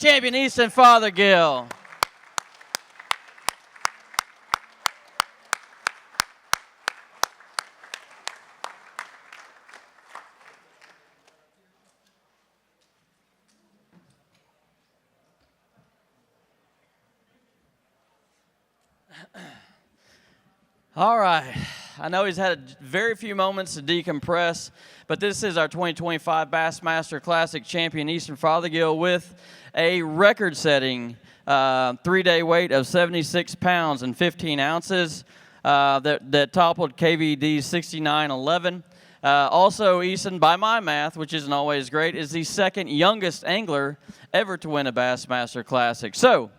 champion Easton Fothergill. All right. I know he's had very few moments to decompress, but this is our 2025 Bassmaster Classic champion Easton Fothergill with a record-setting 3-day weight of 76 pounds and 15 ounces that toppled KVD's 69.11. Also, Easton, by my math, which isn't always great, is the second youngest angler ever to win a Bassmaster Classic. So,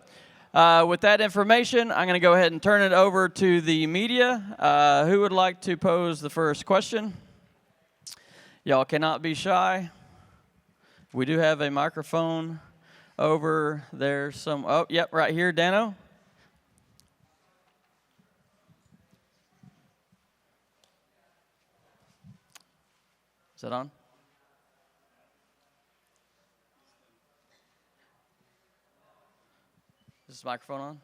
with that information, I'm going to go ahead and turn it over to the media. Who would like to pose the first question? Y'all cannot be shy. We do have a microphone over there. Oh, yep, right here, Dano. Is that on? Is this microphone on?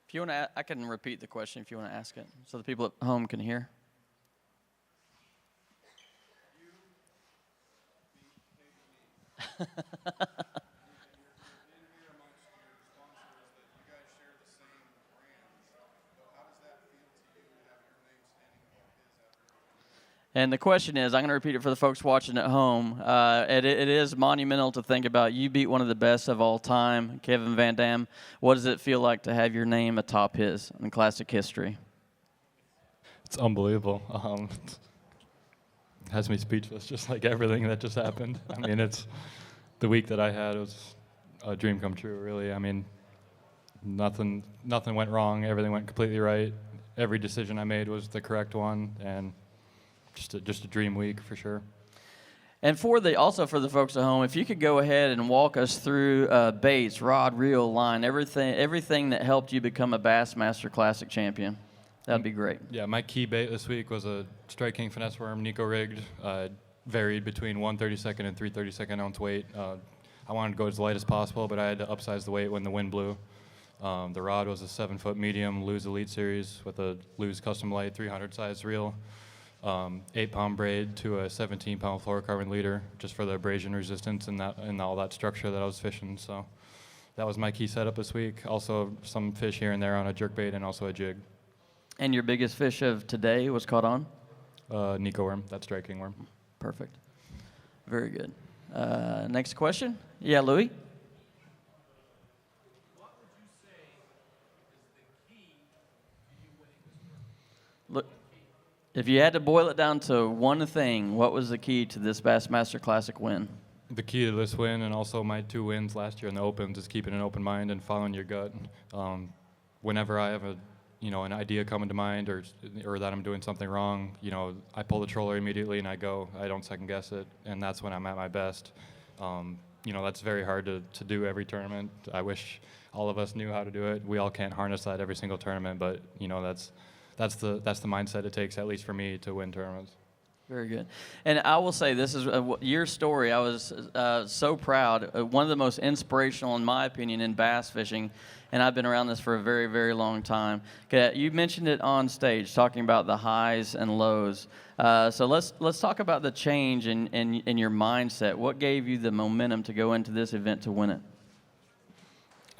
If you want to, I can repeat the question if you want to ask it, so the people at home can hear. And the question is, I'm going to repeat it for the folks watching at home. It is monumental to think about. You beat one of the best of all time, Kevin Van Dam. What does it feel like to have your name atop his in classic history? It's unbelievable. It has me speechless, just like everything that just happened. I mean, it's the week that I had. It was a dream come true, really. I mean, nothing went wrong. Everything went completely right. Every decision I made was the correct one, and just a dream week for sure. And also for the folks at home, if you could go ahead and walk us through baits, rod, reel, line, everything that helped you become a Bassmaster Classic champion, that'd be great. Yeah, my key bait this week was a Strike King finesse worm, Nico rigged. Varied between 1/32 and 3/32 ounce weight. I wanted to go as light as possible, but I had to upsize the weight when the wind blew. The rod was a 7-foot medium Lew's Elite Series with a Lew's Custom Light 300 size reel. 8-pound braid to a 17-pound fluorocarbon leader, just for the abrasion resistance and all that structure that I was fishing. So that was my key setup this week. Also some fish here and there on a jerkbait and also a jig. And your biggest fish of today was caught on? Nico worm, that Strike King worm. Perfect. Very good. Next question. Yeah, Louis? What would you say is the key to you winning this tournament? Look, if you had to boil it down to one thing, what was the key to this Bassmaster Classic win? The key to this win and also my 2 wins last year in the Opens is keeping an open mind and following your gut. Whenever I have an idea coming to mind or that I'm doing something wrong, I pull the troller immediately and I go. I don't second guess it, and that's when I'm at my best. That's very hard to do every tournament. I wish all of us knew how to do it. We all can't harness that every single tournament, but that's the mindset it takes, at least for me, to win tournaments. Very good. And I will say, this is your story. I was so proud. One of the most inspirational, in my opinion, in bass fishing, and I've been around this for a very, very long time. You mentioned it on stage, talking about the highs and lows. So let's talk about the change in your mindset. What gave you the momentum to go into this event to win it?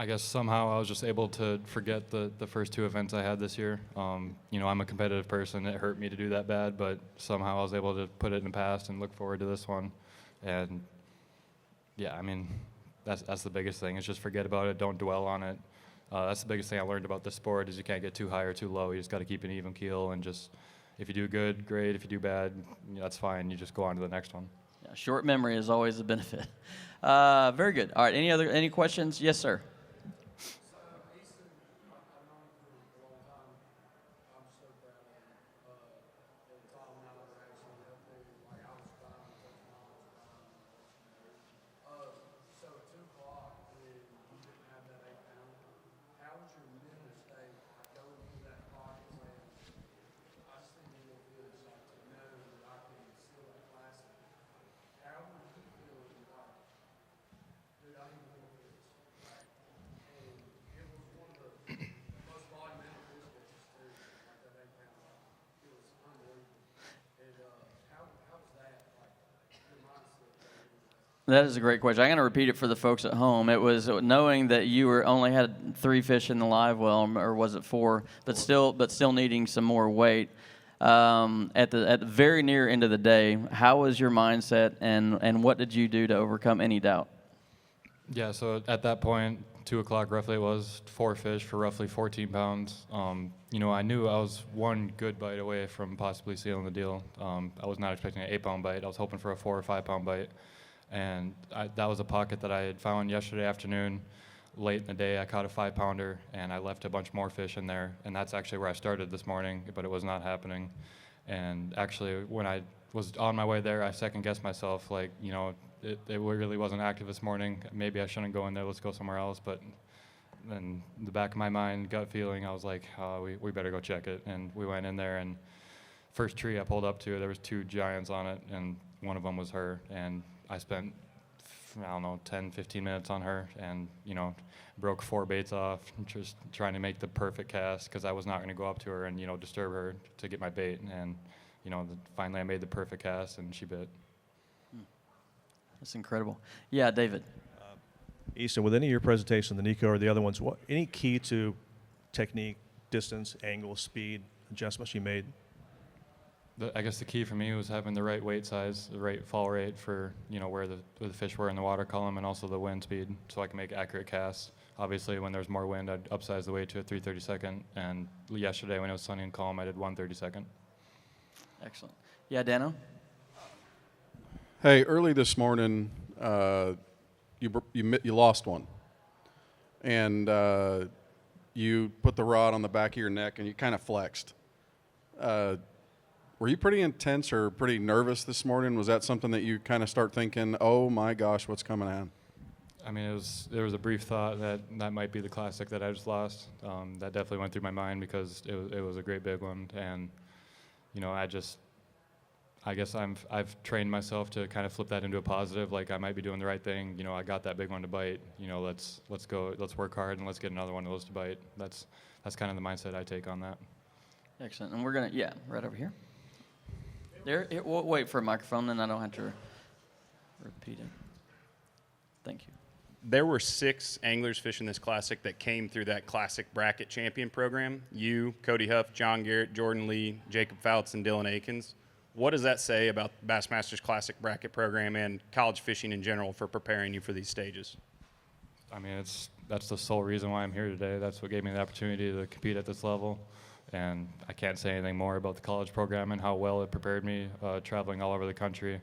I guess somehow I was just able to forget the first 2 events I had this year. I'm a competitive person. It hurt me to do that bad, but somehow I was able to put it in the past and look forward to this one. And yeah, I mean, that's the biggest thing, is just forget about it. Don't dwell on it. That's the biggest thing I learned about this sport, is you can't get too high or too low. You just got to keep an even keel, and just, if you do good, great. If you do bad, that's fine. You just go on to the next one. Yeah, short memory is always a benefit. Very good. All right, any questions? Yes, sir. That is a great question. I'm going to repeat it for the folks at home. It was knowing that you were only had 3 fish in the live well, or was it 4? But still needing some more weight. At the very near end of the day, how was your mindset, and what did you do to overcome any doubt? Yeah, so at that point, 2 o'clock roughly, it was 4 fish for roughly 14 pounds. I knew I was one good bite away from possibly sealing the deal. I was not expecting an 8-pound bite. I was hoping for a 4 or 5-pound bite. And that was a pocket that I had found yesterday afternoon. Late in the day, I caught a 5-pounder, and I left a bunch more fish in there. And that's actually where I started this morning, but it was not happening. And actually, when I was on my way there, I second-guessed myself, like, it really wasn't active this morning. Maybe I shouldn't go in there. Let's go somewhere else. But then in the back of my mind, gut feeling, I was like, we better go check it. And we went in there, and first tree I pulled up to, there was 2 giants on it, and one of them was her. And I spent, 10, 15 minutes on her, and, broke 4 baits off, just trying to make the perfect cast, because I was not going to go up to her and, disturb her to get my bait. And, finally I made the perfect cast, and she bit. That's incredible. Yeah, David. Easton, with any of your presentation, the Nico or the other ones, any key to technique, distance, angle, speed, adjustments you made? I guess the key for me was having the right weight size, the right fall rate for where the fish were in the water column, and also the wind speed, so I can make accurate casts. Obviously, when there's more wind, I'd upsize the weight to a 3/32, and yesterday when it was sunny and calm, I did 1/32. Excellent. Yeah, Dano. Hey, early this morning, you lost one, and you put the rod on the back of your neck, and you kind of flexed. Were you pretty intense or pretty nervous this morning? Was that something that you kind of start thinking, oh my gosh, what's coming on? I mean, there was a brief thought that might be the classic that I just lost. That definitely went through my mind, because it was a great big one, and I guess I've trained myself to kind of flip that into a positive. Like, I might be doing the right thing. I got that big one to bite. Let's go. Let's work hard and let's get another one of those to bite. That's kind of the mindset I take on that. Excellent. And we're gonna right over here. We'll wait for a microphone, then I don't have to repeat it. Thank you. There were 6 anglers fishing this classic that came through that classic bracket champion program. You, Cody Huff, John Garrett, Jordan Lee, Jacob Fouts, and Dylan Akins. What does that say about Bassmasters Classic bracket program and college fishing in general for preparing you for these stages? I mean, that's the sole reason why I'm here today. That's what gave me the opportunity to compete at this level. And I can't say anything more about the college program and how well it prepared me, traveling all over the country,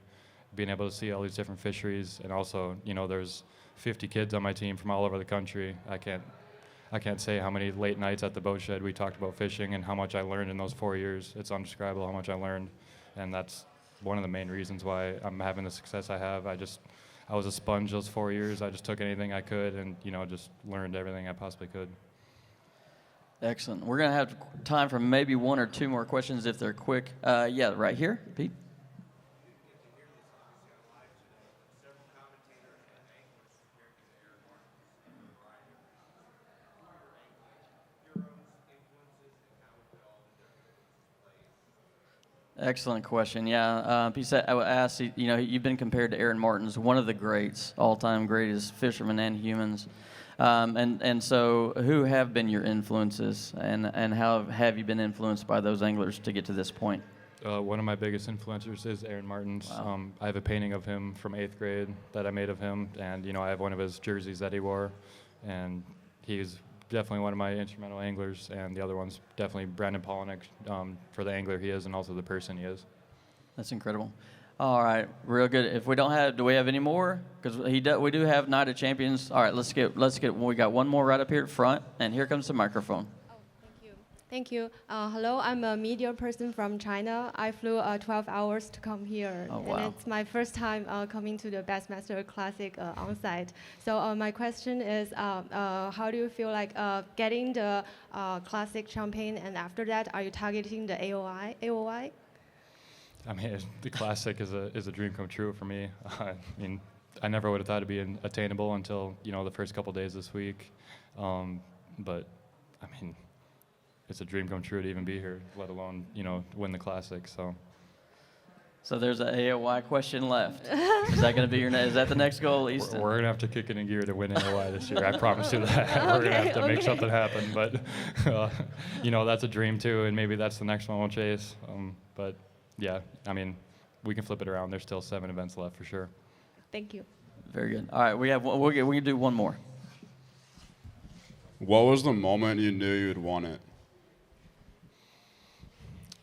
being able to see all these different fisheries. And also, there's 50 kids on my team from all over the country. I can't say how many late nights at the boat shed we talked about fishing and how much I learned in those 4 years. It's undescribable how much I learned. And that's one of the main reasons why I'm having the success I have. I was a sponge those 4 years. I just took anything I could and, just learned everything I possibly could. Excellent. We're going to have time for maybe 1 or 2 more questions if they're quick. Right here, Pete. Excellent question. Yeah, Pete said, I would ask, you've been compared to Aaron Martens, one of the greats, all-time greatest fishermen and humans. And so who have been your influences, and how have you been influenced by those anglers to get to this point? One of my biggest influencers is Aaron Martens. Wow. I have a painting of him from 8th grade that I made of him, and I have one of his jerseys that he wore, and he's definitely one of my instrumental anglers, and the other one's definitely Brandon Polinick, for the angler he is and also the person he is. That's incredible. All right, real good. If we don't have, do we have any more? Because we do have Night of Champions. All right, let's get. We got one more right up here at front, and here comes the microphone. Thank you. Hello, I'm a media person from China. I flew 12 hours to come here. Oh, wow. And it's my first time coming to the Bassmaster Classic on site. So my question is, how do you feel like getting the Classic champion, and after that, are you targeting the AOI? I mean, the Classic is a dream come true for me. I mean, I never would have thought it'd be attainable until the first couple days this week. But I mean, it's a dream come true to even be here, let alone win the Classic. So So there's a AOY question left. Is that going to be is that the next goal, Easton? We're gonna have to kick it in gear to win AOY this year. I promise you that. We're gonna have to make something happen. But you know, that's a dream too, and maybe that's the next one we'll chase. But yeah, I mean, we can flip it around. There's still 7 events left for sure. Thank you. Very good. All right, we can do one more. What was the moment you knew you'd won it?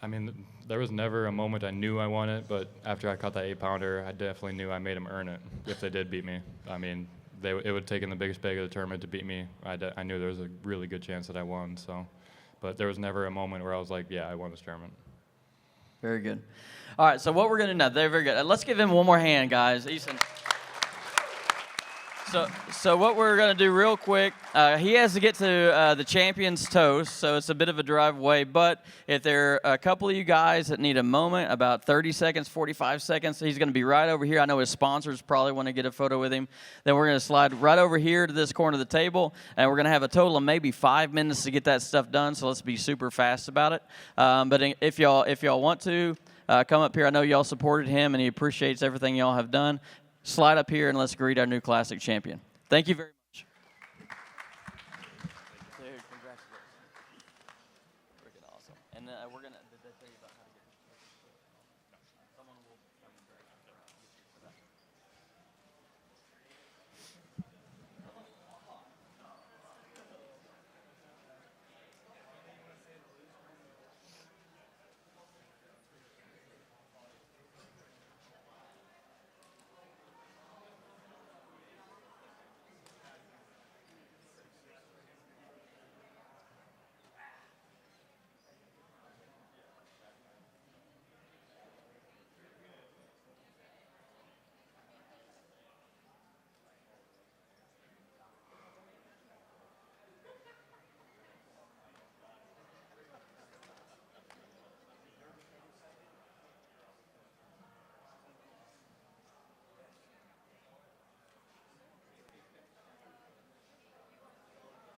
I mean, there was never a moment I knew I won it, but after I caught that 8-pounder, I definitely knew I made them earn it if they did beat me. I mean, it would have taken the biggest bag of the tournament to beat me. I knew there was a really good chance that I won. So, but there was never a moment where I was like, yeah, I won this tournament. Very good. All right, so what we're going to do now, they're very good. Let's give him one more hand, guys. Easton. So what we're going to do real quick, he has to get to the champion's toast, so it's a bit of a drive away. But if there are a couple of you guys that need a moment, about 30 seconds, 45 seconds, he's going to be right over here. I know his sponsors probably want to get a photo with him. Then we're going to slide right over here to this corner of the table, and we're going to have a total of maybe 5 minutes to get that stuff done, so let's be super fast about it. But if y'all want to, come up here. I know y'all supported him, and he appreciates everything y'all have done. Slide up here, and let's greet our new Classic champion. Thank you very much.